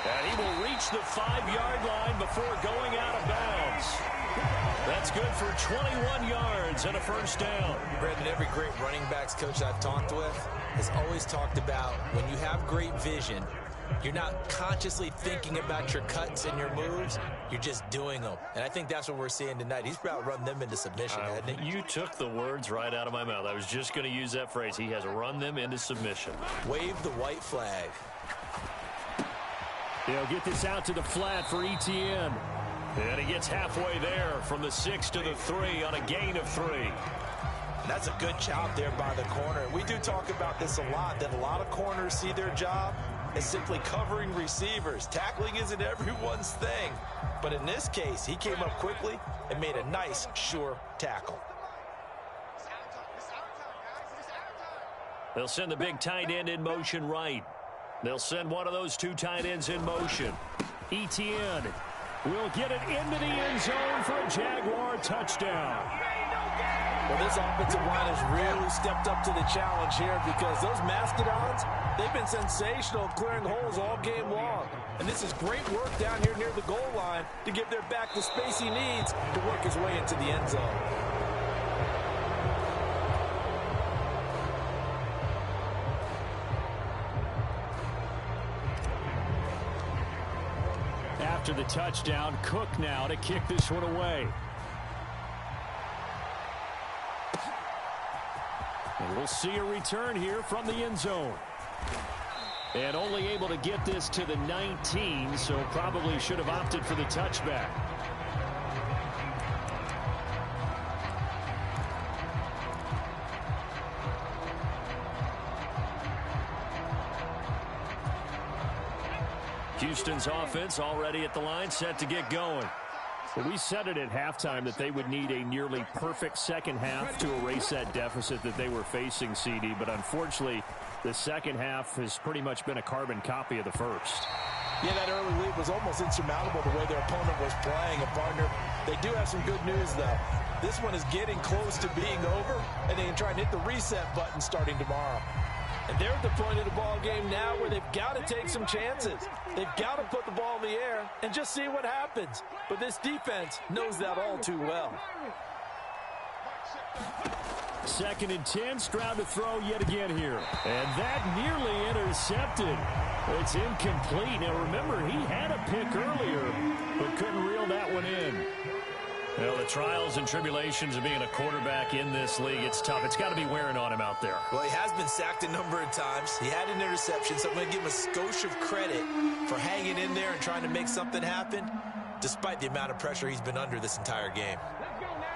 And he will reach the 5-yard line before going out of bounds. That's good for 21 yards and a 1st down. Brandon, every great running backs coach I've talked with has always talked about when you have great vision, you're not consciously thinking about your cuts and your moves. You're just doing them. And I think that's what we're seeing tonight. He's about run them into submission, hasn't he? You took the words right out of my mouth. I was just going to use that phrase. He has run them into submission. Wave the white flag. They'll get this out to the flat for Etienne. And he gets halfway there from the 6 to the 3 on a gain of 3. That's a good job there by the corner. We do talk about this a lot, that a lot of corners see their job as simply covering receivers. Tackling isn't everyone's thing. But in this case, he came up quickly and made a nice, sure tackle. They'll send the big tight end in motion right. They'll send one of those 2 tight ends in motion. Etienne will get it into the end zone for a Jaguar touchdown. Well, this offensive line has really stepped up to the challenge here, because those Mastodons, they've been sensational clearing holes all game long. And this is great work down here near the goal line to give their back the space he needs to work his way into the end zone. After the touchdown, Cook now to kick this one away. And we'll see a return here from the end zone. And only able to get this to the 19, so probably should have opted for the touchback. Houston's offense already at the line, set to get going. Well, we said it at halftime that they would need a nearly perfect second half to erase that deficit that they were facing, CD. But unfortunately, the second half has pretty much been a carbon copy of the first. Yeah, that early lead was almost insurmountable the way their opponent was playing. And, partner, they do have some good news, though. This one is getting close to being over, and they can try and hit the reset button starting tomorrow. And they're at the point of the ball game now where they've got to take some chances. They've got to put the ball in the air and just see what happens. But this defense knows that all too well. 2nd and 10, Stroud to throw yet again here. And that nearly intercepted. It's incomplete. Now, remember, he had a pick earlier, but couldn't reel that one in. Well, the trials and tribulations of being a quarterback in this league, it's tough. It's got to be wearing on him out there. Well, he has been sacked a number of times. He had an interception, so I'm going to give him a skosh of credit for hanging in there and trying to make something happen, despite the amount of pressure he's been under this entire game.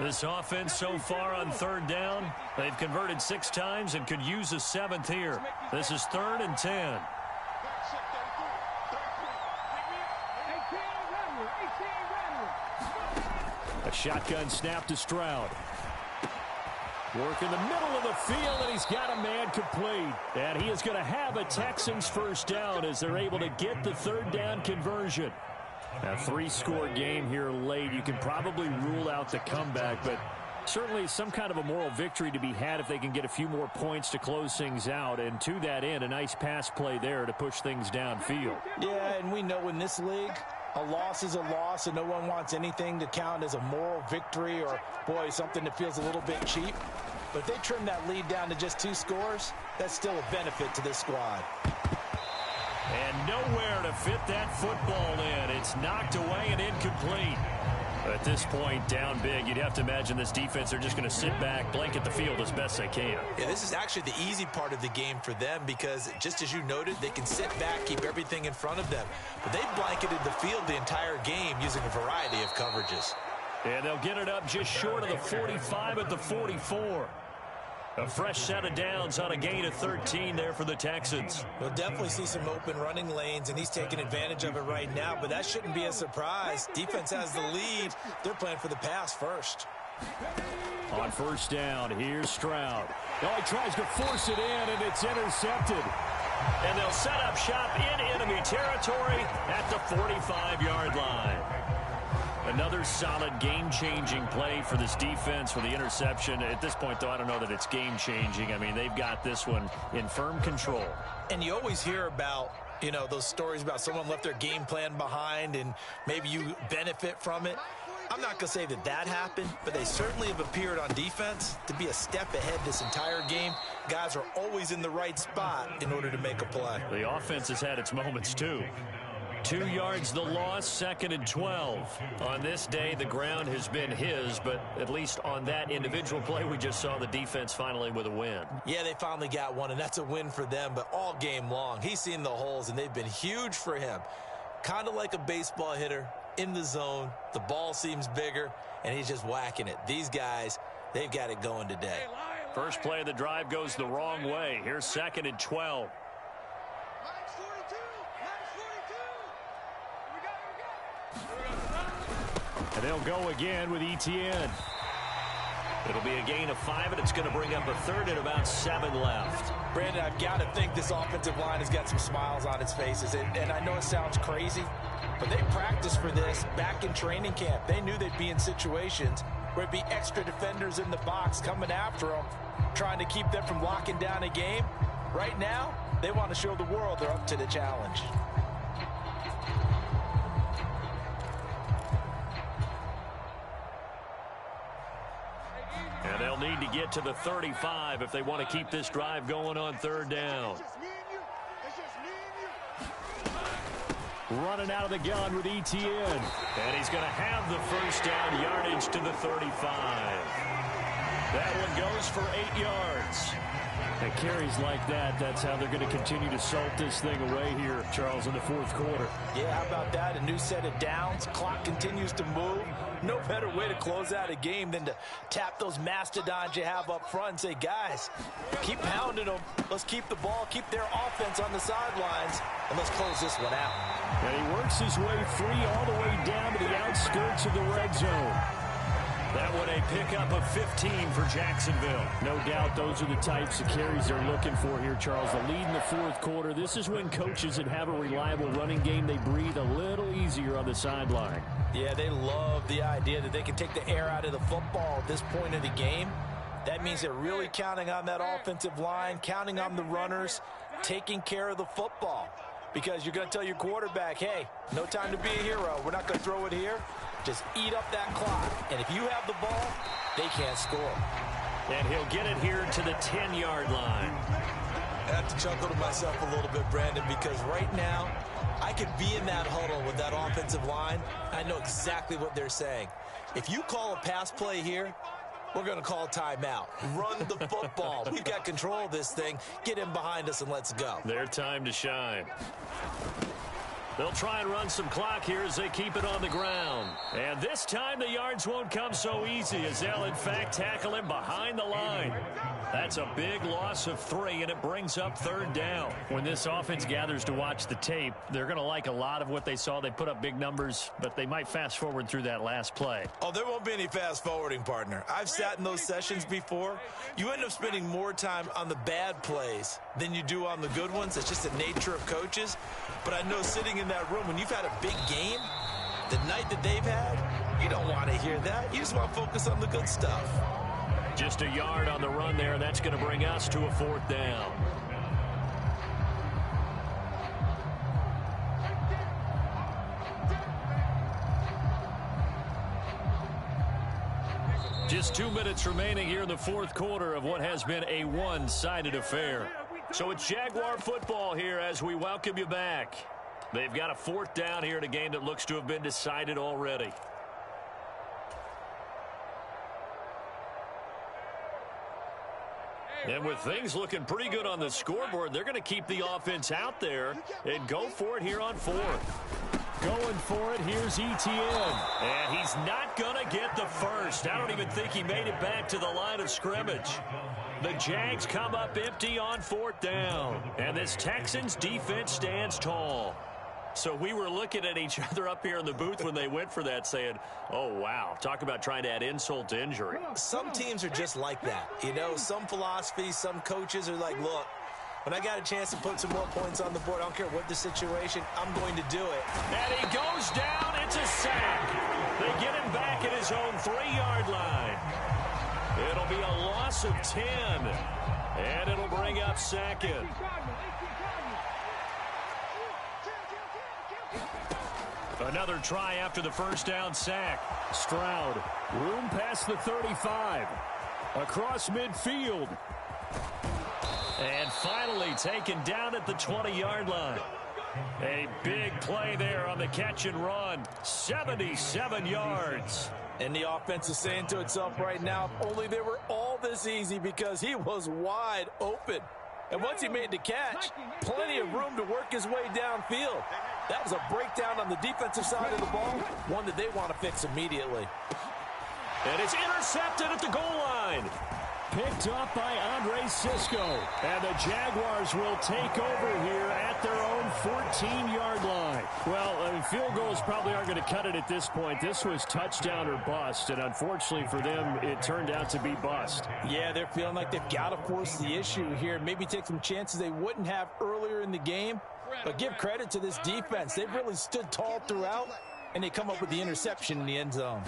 This offense so far on 3rd down, they've converted 6 times and could use a 7th here. This is 3rd and 10. A shotgun snap to Stroud. Work in the middle of the field, and he's got a man complete. And he is going to have a Texans first down as they're able to get the 3rd down conversion. A 3-score game here late. You can probably rule out the comeback, but certainly some kind of a moral victory to be had if they can get a few more points to close things out. And to that end, a nice pass play there to push things downfield. Yeah, and we know in this league, a loss is a loss, and no one wants anything to count as a moral victory or, boy, something that feels a little bit cheap. But if they trim that lead down to just 2 scores, that's still a benefit to this squad. And nowhere to fit that football in. It's knocked away and incomplete. At this point, down big, you'd have to imagine this defense are just going to sit back, blanket the field as best they can. Yeah, this is actually the easy part of the game for them because, just as you noted, they can sit back, keep everything in front of them. But they've blanketed the field the entire game using a variety of coverages. And they'll get it up just short of the 45 at the 44. A fresh set of downs on a gain of 13 there for the Texans. We'll definitely see some open running lanes, and he's taking advantage of it right now, but that shouldn't be a surprise. Defense has the lead. They're playing for the pass first. On 1st down, here's Stroud. Oh, he tries to force it in, and it's intercepted. And they'll set up shop in enemy territory at the 45-yard line. Another solid game-changing play for this defense for the interception. At this point, though, I don't know that it's game-changing. I mean, they've got this one in firm control. And you always hear about, you know, those stories about someone left their game plan behind and maybe you benefit from it. I'm not going to say that that happened, but they certainly have appeared on defense to be a step ahead this entire game. Guys are always in the right spot in order to make a play. The offense has had its moments, too. 2 yards the loss, 2nd and 12. On this day, the ground has been his, but at least on that individual play, we just saw the defense finally with a win. Yeah, they finally got one, and that's a win for them, but all game long, he's seen the holes, and they've been huge for him. Kind of like a baseball hitter in the zone. The ball seems bigger, and he's just whacking it. These guys, they've got it going today. First play of the drive goes the wrong way. Here's 2nd and 12. And they'll go again with Etienne. It'll be a gain of 5, and it's going to bring up a 3rd and about 7 left. Brandon, I've got to think this offensive line has got some smiles on its faces. And I know it sounds crazy, but they practiced for this back in training camp. They knew they'd be in situations where it'd be extra defenders in the box coming after them, trying to keep them from locking down a game. Right now, they want to show the world they're up to the challenge. And they'll need to get to the 35 if they want to keep this drive going on 3rd down. Running out of the gun with Etienne. And he's going to have the first down, yardage to the 35. That one goes for 8 yards. And carries like that, that's how they're going to continue to salt this thing away here, Charles, in the 4th quarter. Yeah, how about that? A new set of downs. Clock continues to move. No better way to close out a game than to tap those mastodons you have up front and say, guys, keep pounding them. Let's keep the ball, keep their offense on the sidelines, and let's close this one out. And he works his way free all the way down to the outskirts of the red zone. That one a pickup of 15 for Jacksonville. No doubt those are the types of carries they're looking for here, Charles. The lead in the fourth quarter. This is when coaches that have a reliable running game, they breathe a little easier on the sideline. Yeah, they love the idea that they can take the air out of the football at this point of the game. That means they're really counting on that offensive line, counting on the runners, taking care of the football. Because you're going to tell your quarterback, hey, no time to be a hero. We're not going to throw it here. Just eat up that clock. And if you have the ball, they can't score. And he'll get it here to the 10-yard line. I have to chuckle to myself a little bit, Brandon, because right now I could be in that huddle with that offensive line. I know exactly what they're saying. If you call a pass play here, we're going to call timeout. Run the football. We've got control of this thing. Get him behind us and let's go. Their time to shine. They'll try and run some clock here as they keep it on the ground. And this time the yards won't come so easy as they'll, in fact, tackle him behind the line. That's a big loss of 3, and it brings up 3rd down. When this offense gathers to watch the tape, they're going to like a lot of what they saw. They put up big numbers, but they might fast forward through that last play. Oh, there won't be any fast forwarding, partner. I've sat in those sessions before. You end up spending more time on the bad plays than you do on the good ones. It's just the nature of coaches. But I know sitting in that room, when you've had a big game, the night that they've had, you don't want to hear that. You just want to focus on the good stuff. Just a yard on the run there. That's going to bring us to a 4th down. Just 2 minutes remaining here in the fourth quarter of what has been a one-sided affair. So it's Jaguar football here as we welcome you back. They've got a 4th down here in a game that looks to have been decided already. And with things looking pretty good on the scoreboard, they're going to keep the offense out there and go for it here on 4th. Going for it, here's Etienne. And he's not going to get the first. I don't even think he made it back to the line of scrimmage. The Jags come up empty on 4th down. And this Texans defense stands tall. So we were looking at each other up here in the booth when they went for that saying, oh, wow, talk about trying to add insult to injury. Some teams are just like that. You know, some philosophies, some coaches are like, look, when I got a chance to put some more points on the board, I don't care what the situation, I'm going to do it. And he goes down. It's a sack. They get him back at his own 3-yard line. It'll be a loss of 10. And it'll bring up 2nd. Another try after the first down sack. Stroud, room past the 35. Across midfield. And finally taken down at the 20-yard line. A big play there on the catch and run. 77 yards. And the offense is saying to itself right now, if only they were all this easy, because he was wide open. And once he made the catch, plenty of room to work his way downfield. That was a breakdown on the defensive side of the ball, one that they want to fix immediately. And it's intercepted at the goal line. Picked up by Andre Cisco. And the Jaguars will take over here at their own 14-yard line. Well, field goals probably aren't going to cut it at this point. This was touchdown or bust, and unfortunately for them, it turned out to be bust. Yeah, they're feeling like they've got to force the issue here. Maybe take some chances they wouldn't have earlier in the game. But give credit to this defense. They've really stood tall throughout, and they come up with the interception in the end zone.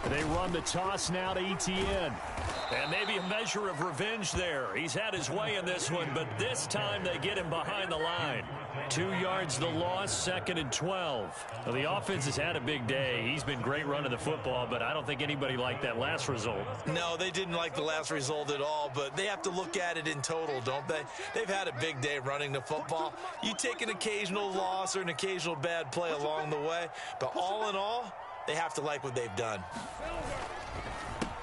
They run the toss now to Etienne. And maybe a measure of revenge there. He's had his way in this one, but this time they get him behind the line. 2 yards the loss, 2nd and 12. Well, the offense has had a big day. He's been great running the football, but I don't think anybody liked that last result. No, they didn't like the last result at all, but they have to look at it in total, don't they? They've had a big day running the football. You take an occasional loss or an occasional bad play along the way, but all in all, they have to like what they've done.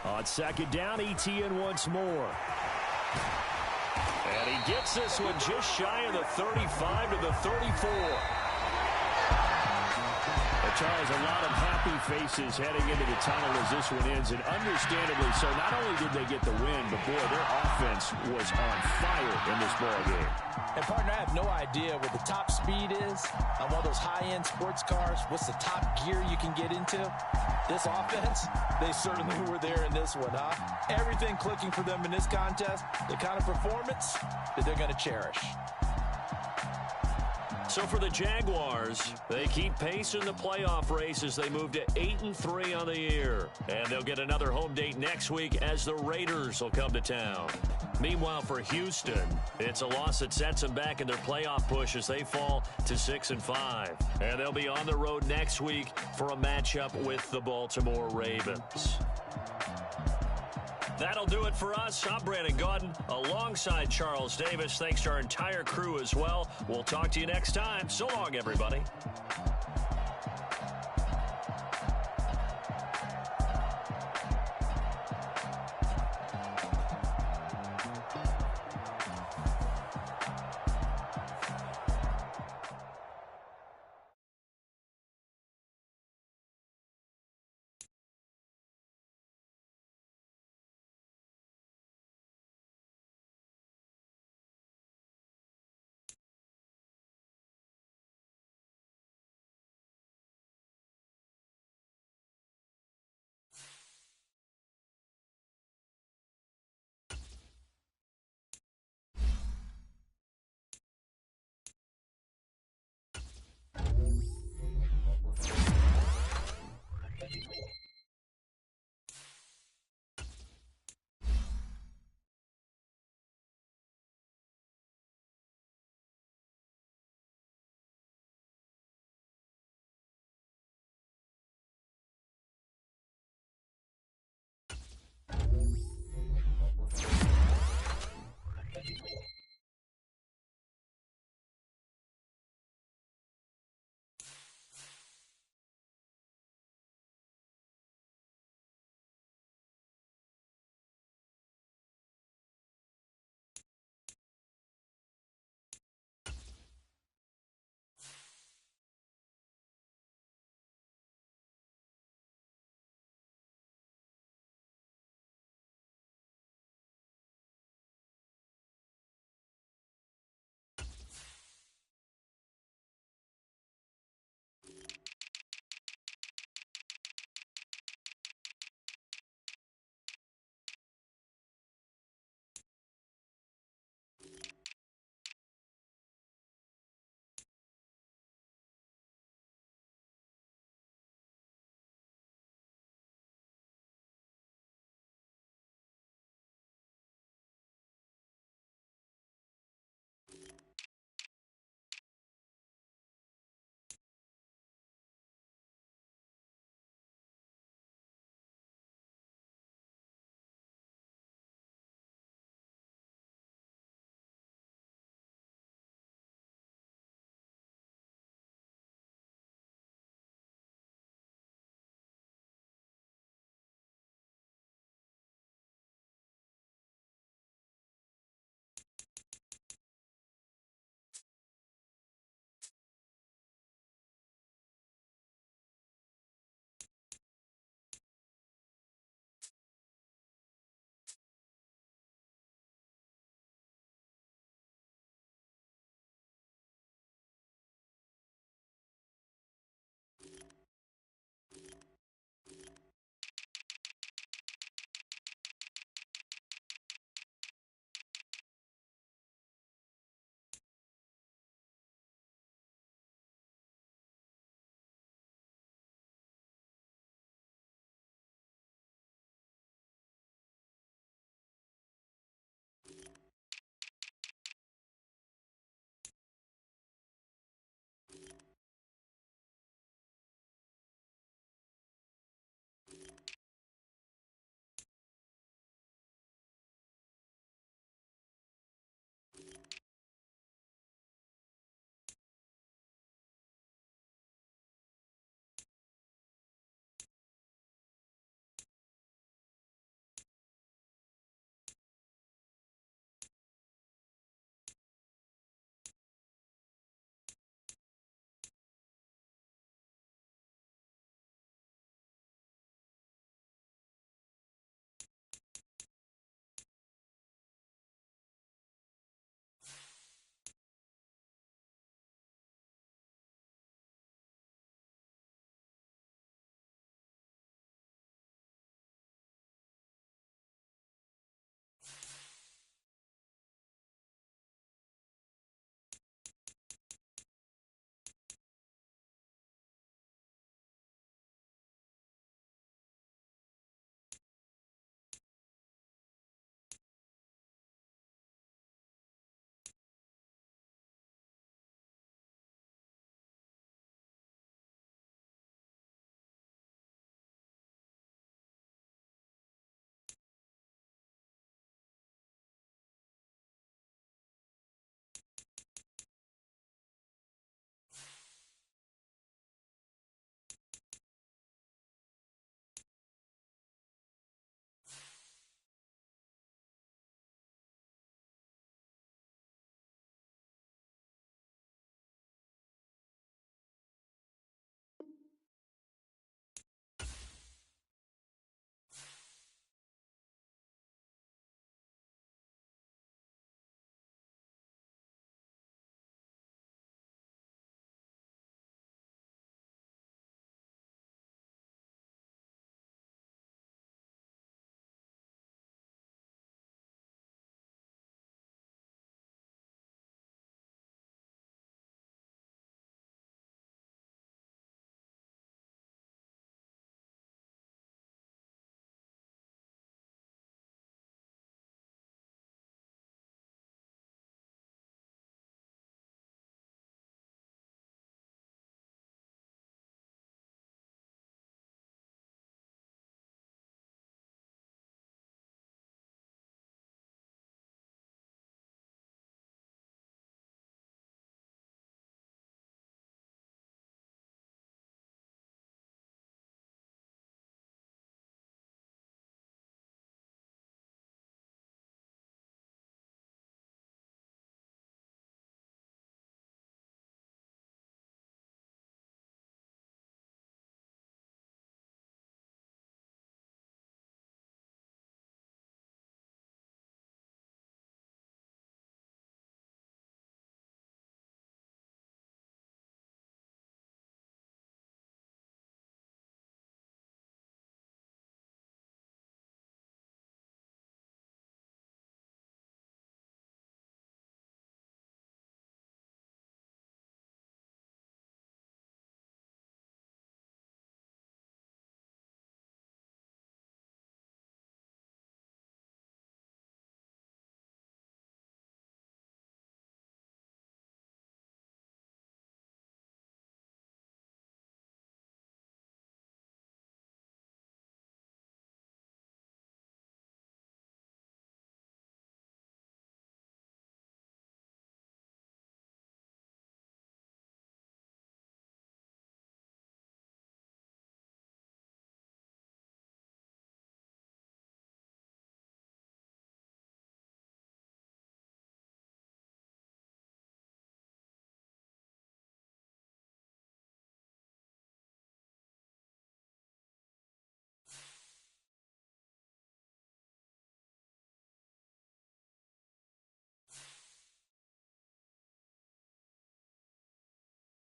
On 2nd down, Etienne once more. And he gets this one just shy of the 35 to the 34. The Charles, a lot of happy faces heading into the tunnel as this one ends, and understandably so. Not only did they get the win, but, boy, their offense was on fire in this ball game. And, partner, I have no idea what the top speed is on one of those high-end sports cars. What's the top gear you can get into? This offense, they certainly were there in this one, huh? Everything clicking for them in this contest, the kind of performance that they're going to cherish. So for the Jaguars, they keep pace in the playoff race as they move to 8-3 on the year. And they'll get another home date next week as the Raiders will come to town. Meanwhile, for Houston, it's a loss that sets them back in their playoff push as they fall to 6-5. And they'll be on the road next week for a matchup with the Baltimore Ravens. That'll do it for us. I'm Brandon Gaudin alongside Charles Davis. Thanks to our entire crew as well. We'll talk to you next time. So long, everybody.